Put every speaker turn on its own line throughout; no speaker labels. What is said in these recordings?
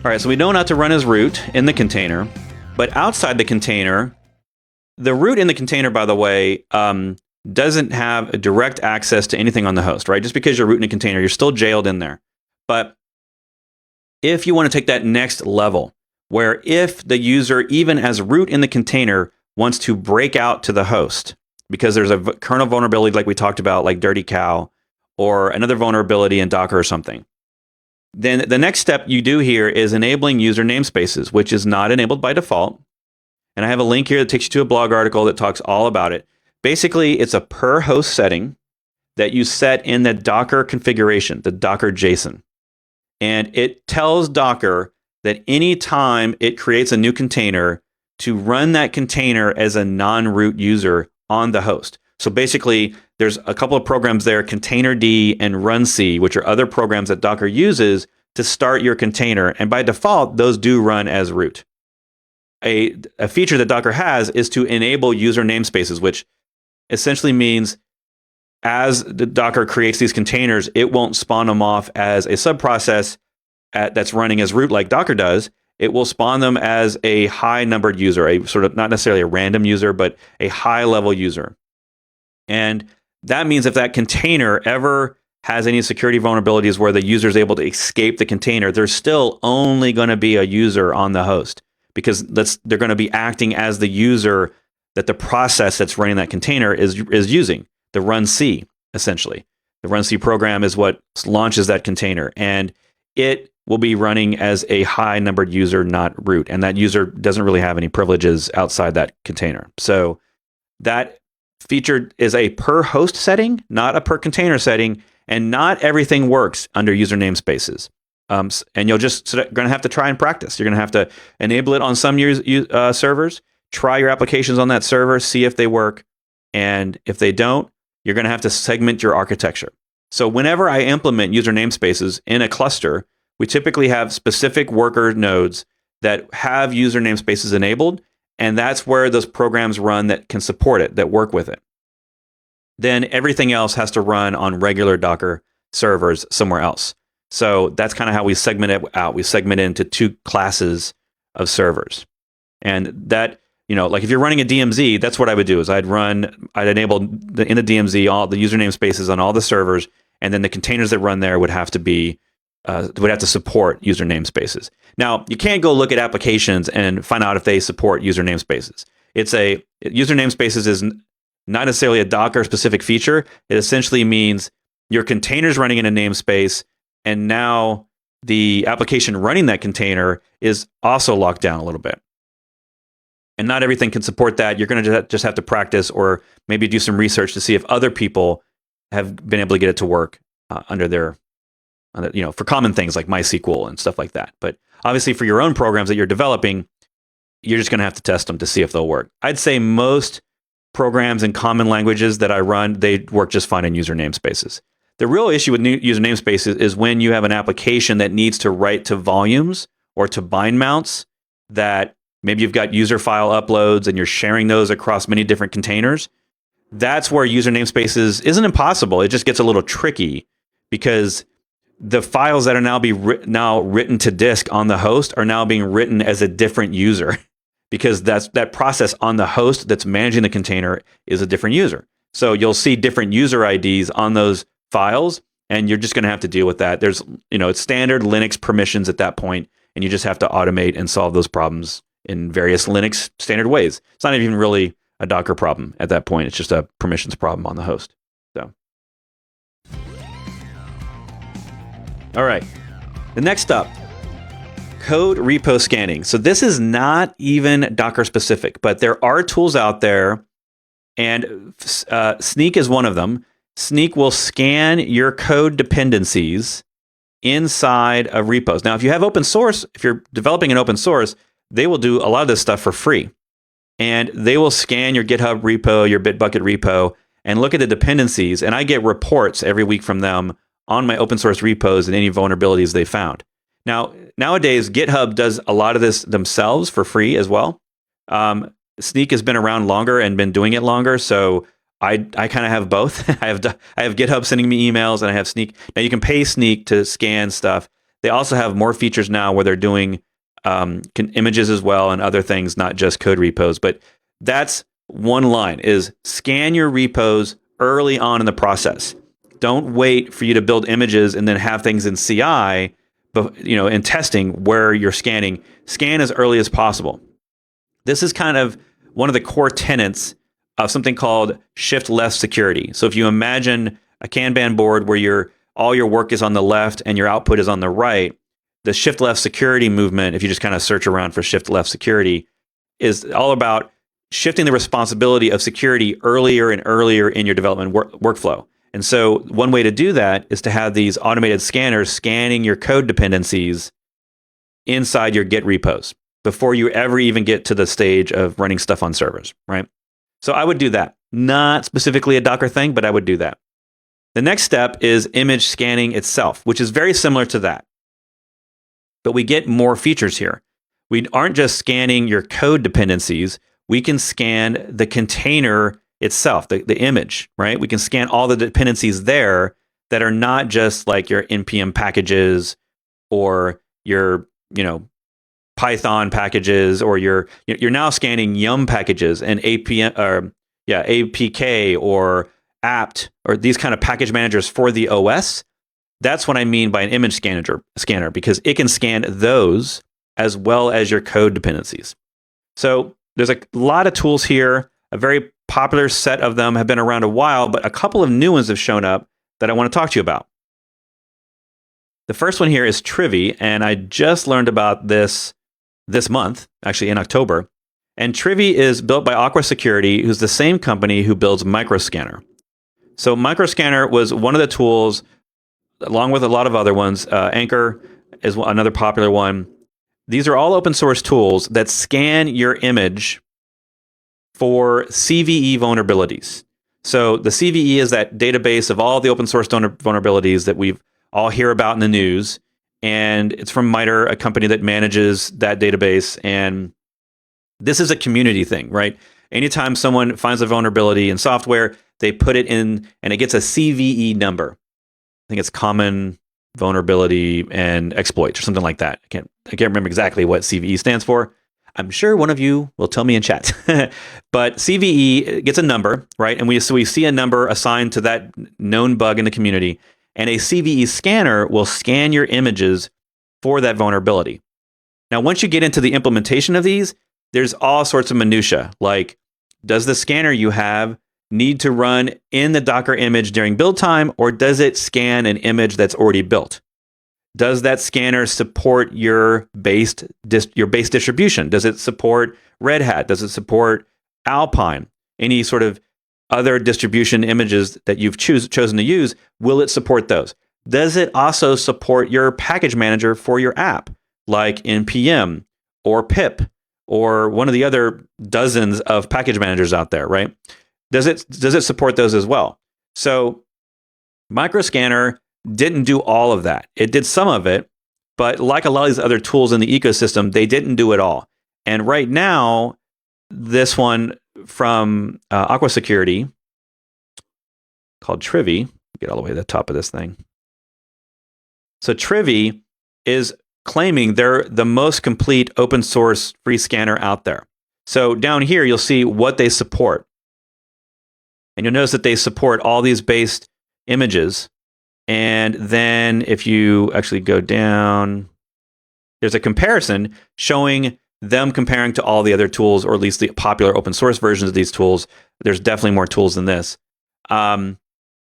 All right, so we know not to run as root in the container, but outside the container, the root in the container, by the way, doesn't have a direct access to anything on the host, right? Just because you're root in a container, you're still jailed in there. But if you want to take that next level, where if the user, even as root in the container, wants to break out to the host, because there's a kernel vulnerability like we talked about, like Dirty Cow, or another vulnerability in Docker or something, then the next step you do here is enabling user namespaces, which is not enabled by default. And I have a link here that takes you to a blog article that talks all about it. Basically, it's a per host setting that you set in the Docker configuration, the Docker JSON. And it tells Docker that anytime it creates a new container, to run that container as a non-root user on the host. So basically, there's a couple of programs there, Containerd and runc, which are other programs that Docker uses to start your container. And by default, those do run as root. A feature that Docker has is to enable user namespaces, which essentially means as the Docker creates these containers, it won't spawn them off as a subprocess that's running as root like Docker does. It will spawn them as a high numbered user, a sort of not necessarily a random user, but a high level user. And that means if that container ever has any security vulnerabilities where the user is able to escape the container, there's still only going to be a user on the host, because they're going to be acting as the user that the process that's running that container is using, the runc, essentially. The runc program is what launches that container, and it will be running as a high numbered user, not root. And that user doesn't really have any privileges outside that container. So that feature is a per host setting, not a per container setting, and not everything works under user namespaces. And you're going to have to try and practice. You're going to have to enable it on some servers, try your applications on that server, see if they work. And if they don't, you're going to have to segment your architecture. So whenever I implement user namespaces in a cluster, we typically have specific worker nodes that have user namespaces enabled, and that's where those programs run that can support it, that work with it. Then everything else has to run on regular Docker servers somewhere else. So that's kind of how we segment it out. We segment it into two classes of servers. And that, like if you're running a DMZ, that's what I would do is I'd enable in the DMZ all the user namespaces on all the servers, and then the containers that run there would have to support user namespaces. Now, you can't go look at applications and find out if they support user namespaces. User namespaces is not necessarily a Docker specific feature. It essentially means your container's running in a namespace, and now the application running that container is also locked down a little bit. And not everything can support that. You're going to just have to practice, or maybe do some research to see if other people have been able to get it to work for common things like MySQL and stuff like that. But obviously for your own programs that you're developing, you're just going to have to test them to see if they'll work. I'd say most programs in common languages that I run, they work just fine in user namespaces. The real issue with user namespaces is when you have an application that needs to write to volumes or to bind mounts, that maybe you've got user file uploads and you're sharing those across many different containers. That's where user namespaces isn't impossible. It just gets a little tricky, because the files that are now written to disk on the host are now being written as a different user, because that process on the host that's managing the container is a different user. So you'll see different user IDs on those files, and you're just going to have to deal with that. There's, it's standard Linux permissions at that point, and you just have to automate and solve those problems in various Linux standard ways. It's not even really a Docker problem at that point. It's just a permissions problem on the host. So, all right. The next up, code repo scanning. So this is not even Docker specific, but there are tools out there, and Snyk is one of them. Snyk will scan your code dependencies inside of repos. Now, if you have open source, if you're developing an open source, they will do a lot of this stuff for free. And they will scan your GitHub repo, your Bitbucket repo, and look at the dependencies. And I get reports every week from them on my open source repos and any vulnerabilities they found. Now, nowadays, GitHub does a lot of this themselves for free as well. Snyk has been around longer and been doing it longer, so I kind of have both. I have GitHub sending me emails, and I have Snyk. Now, you can pay Snyk to scan stuff. They also have more features now where they're doing images as well and other things, not just code repos. But that's one line: is scan your repos early on in the process. Don't wait for you to build images and then have things in CI, but in testing where you're scanning. Scan as early as possible. This is kind of one of the core tenets of something called shift left security. So if you imagine a Kanban board where all your work is on the left and your output is on the right, the shift left security movement, if you just kind of search around for shift left security, is all about shifting the responsibility of security earlier and earlier in your development workflow. And so one way to do that is to have these automated scanners scanning your code dependencies inside your Git repos before you ever even get to the stage of running stuff on servers, right? So I would do that. Not specifically a Docker thing, but I would do that. The next step is image scanning itself, which is very similar to that. But we get more features here. We aren't just scanning your code dependencies. We can scan the container itself, the image, right? We can scan all the dependencies there that are not just like your NPM packages or your, Python packages, or you're now scanning Yum packages and APK or apt or these kind of package managers for the OS. That's what I mean by an image scanner, because it can scan those as well as your code dependencies. So there's a lot of tools here. A very popular set of them have been around a while, but a couple of new ones have shown up that I want to talk to you about. The first one here is Trivy, and I just learned about this month, actually in October. And Trivy is built by Aqua Security, who's the same company who builds Microscanner. So Microscanner was one of the tools, along with a lot of other ones. Anchor is another popular one. These are all open source tools that scan your image for CVE vulnerabilities. So the CVE is that database of all the open source vulnerabilities that we've all hear about in the news. And it's from MITRE, a company that manages that database. And this is a community thing, right? Anytime someone finds a vulnerability in software, they put it in and it gets a CVE number. I think it's common vulnerability and exploits or something like that. I can't remember exactly what CVE stands for. I'm sure one of you will tell me in chat. But CVE gets a number, right? And we see a number assigned to that known bug in the community. And a CVE scanner will scan your images for that vulnerability. Now, once you get into the implementation of these, there's all sorts of minutia, like does the scanner you have need to run in the Docker image during build time, or does it scan an image that's already built? Does that scanner support your base distribution? Does it support Red Hat? Does it support Alpine? Any sort of other distribution images that you've chosen to use, will it support those? Does it also support your package manager for your app, like NPM or pip or one of the other dozens of package managers out there, right? Does it support those as well? So Microscanner didn't do all of that. It did some of it, but like a lot of these other tools in the ecosystem, they didn't do it all. And right now, this one from Aqua Security called Trivy, get all the way to the top of this thing. So Trivy is claiming they're the most complete open source free scanner out there. So down here, you'll see what they support. And you'll notice that they support all these based images. And then if you actually go down, there's a comparison showing them comparing to all the other tools, or at least the popular open source versions of these tools. There's definitely more tools than this. But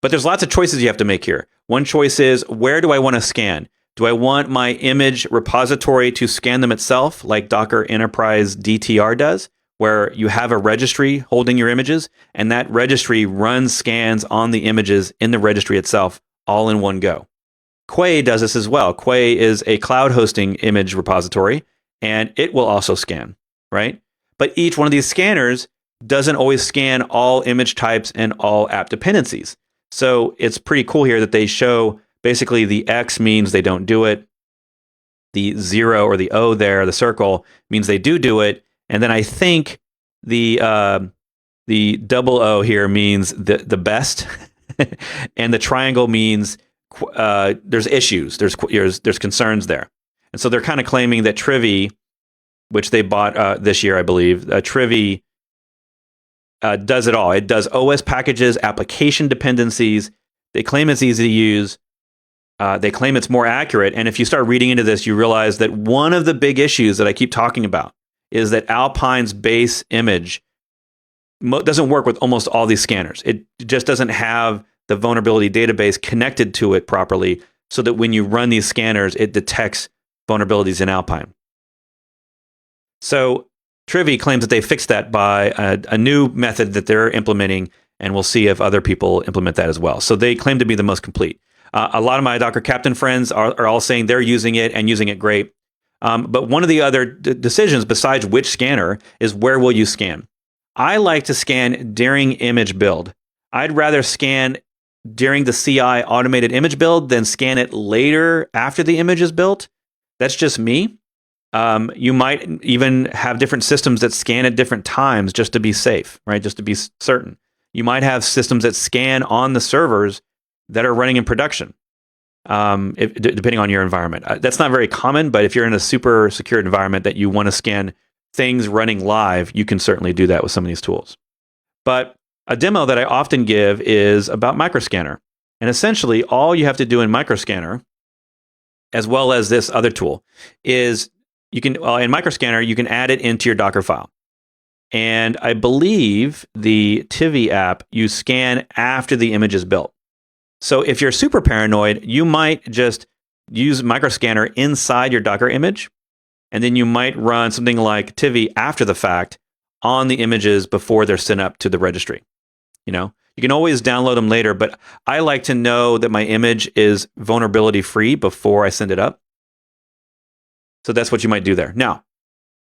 there's lots of choices you have to make here. One choice is, where do I want to scan? Do I want my image repository to scan them itself, like Docker Enterprise DTR does, where you have a registry holding your images, and that registry runs scans on the images in the registry itself, all in one go? Quay does this as well. Quay is a cloud hosting image repository, and it will also scan, right? But each one of these scanners doesn't always scan all image types and all app dependencies. So it's pretty cool here that they show basically the X means they don't do it. The 0 or the O there, the circle, means they do it. And then I think the double O here means the best. And the triangle means there's issues, there's concerns there, and so they're kind of claiming that Trivy, which they bought this year, I believe, Trivy does it all. It does OS packages, application dependencies. They claim it's easy to use. They claim it's more accurate. And if you start reading into this, you realize that one of the big issues that I keep talking about is that Alpine's base image doesn't work with almost all these scanners. It just doesn't have the vulnerability database connected to it properly so that when you run these scanners, it detects vulnerabilities in Alpine. So Trivy claims that they fixed that by a new method that they're implementing, and we'll see if other people implement that as well. So they claim to be the most complete. A lot of my Docker Captain friends are all saying they're using it and using it great. But one of the other decisions besides which scanner is where will you scan? I like to scan during image build. I'd rather scan during the CI automated image build than scan it later after the image is built. That's just me. You might even have different systems that scan at different times just to be safe, right? Just to be certain. You might have systems that scan on the servers that are running in production, depending on your environment. That's not very common, but if you're in a super secure environment that you want to scan things running live, you can certainly do that with some of these tools. But a demo that I often give is about Microscanner. And essentially, all you have to do in Microscanner, as well as this other tool, is you can, in Microscanner, you can add it into your Docker file. And I believe the Tivy app, you scan after the image is built. So if you're super paranoid, you might just use Microscanner inside your Docker image, and then you might run something like Tivy after the fact on the images before they're sent up to the registry. You know, you can always download them later, but I like to know that my image is vulnerability free before I send it up. So that's what you might do there. Now,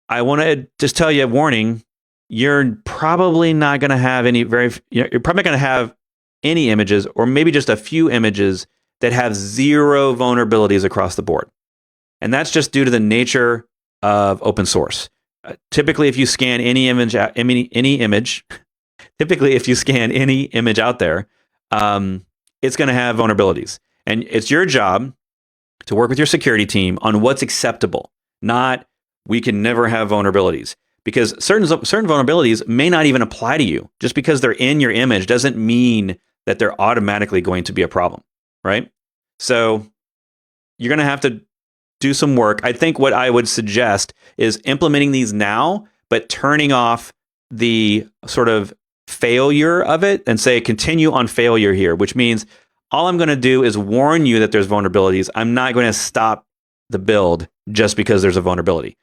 I want to just tell you a warning. You're probably not going to have you're probably going to have any images, or maybe just a few images that have zero vulnerabilities across the board. And that's just due to the nature of open source. Typically, if you scan any image, typically if you scan any image out there, it's going to have vulnerabilities. And it's your job to work with your security team on what's acceptable, not we can never have vulnerabilities. Because certain vulnerabilities may not even apply to you. Just because they're in your image doesn't mean that they're automatically going to be a problem, right? So you're going to have to do some work. I think what I would suggest is implementing these now, but turning off the sort of failure of it and say continue on failure here, which means all I'm going to do is warn you that there's vulnerabilities. I'm not going to stop the build just because there's a vulnerability.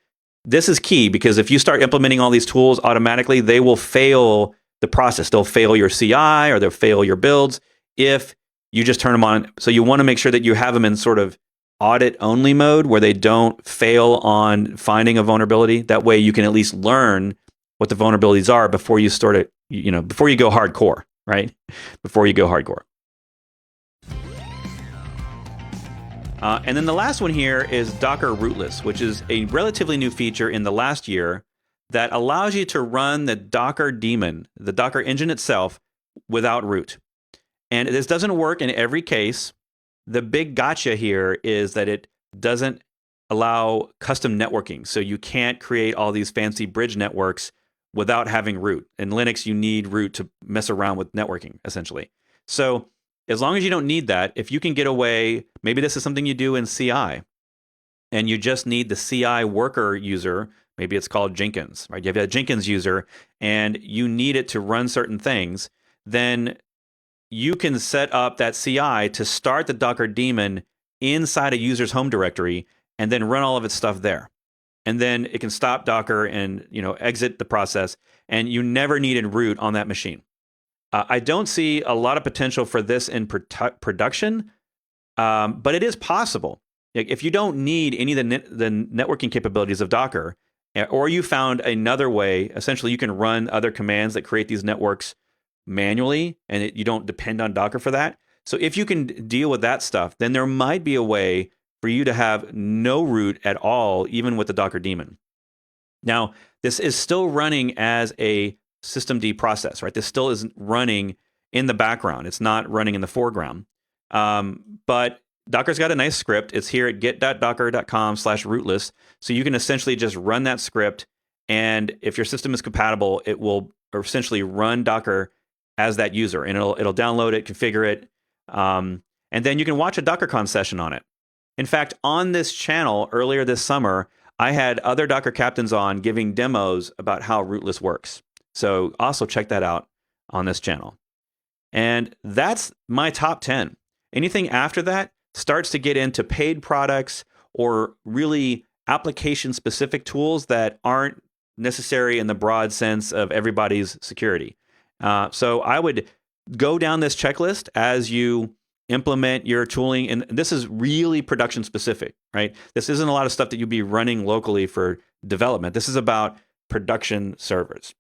This is key because if you start implementing all these tools automatically, they will fail the process. They'll fail your CI or they'll fail your builds if you just turn them on. So you want to make sure that you have them in sort of audit only mode where they don't fail on finding a vulnerability. That way you can at least learn what the vulnerabilities are before you start it, before you go hardcore, right? Before you go hardcore. And then the last one here is Docker Rootless, which is a relatively new feature in the last year that allows you to run the Docker daemon, the Docker engine itself, without root. And this doesn't work in every case. The big gotcha here is that it doesn't allow custom networking. So you can't create all these fancy bridge networks without having root. In Linux, you need root to mess around with networking, essentially. So as long as you don't need that, if you can get away, maybe this is something you do in CI, and you just need the CI worker user, maybe it's called Jenkins, right? You have a Jenkins user, and you need it to run certain things, then you can set up that CI to start the Docker daemon inside a user's home directory, and then run all of its stuff there. And then it can stop Docker and exit the process, and you never needed root on that machine. I don't see a lot of potential for this in production, but it is possible. If you don't need any of the networking capabilities of Docker, or you found another way, essentially you can run other commands that create these networks manually, and you don't depend on Docker for that. So if you can deal with that stuff, then there might be a way for you to have no root at all, even with the Docker daemon. Now, this is still running as a systemd process, right? This still isn't running in the background. It's not running in the foreground. But Docker's got a nice script. It's here at get.docker.com/rootless. So you can essentially just run that script. And if your system is compatible, it will essentially run Docker as that user, and it'll download it, configure it, and then you can watch a DockerCon session on it. In fact, on this channel earlier this summer, I had other Docker captains on giving demos about how rootless works. So also check that out on this channel. And that's my top 10. Anything after that starts to get into paid products or really application-specific tools that aren't necessary in the broad sense of everybody's security. So I would go down this checklist as you implement your tooling. And this is really production specific, right? This isn't a lot of stuff that you'd be running locally for development. This is about production servers.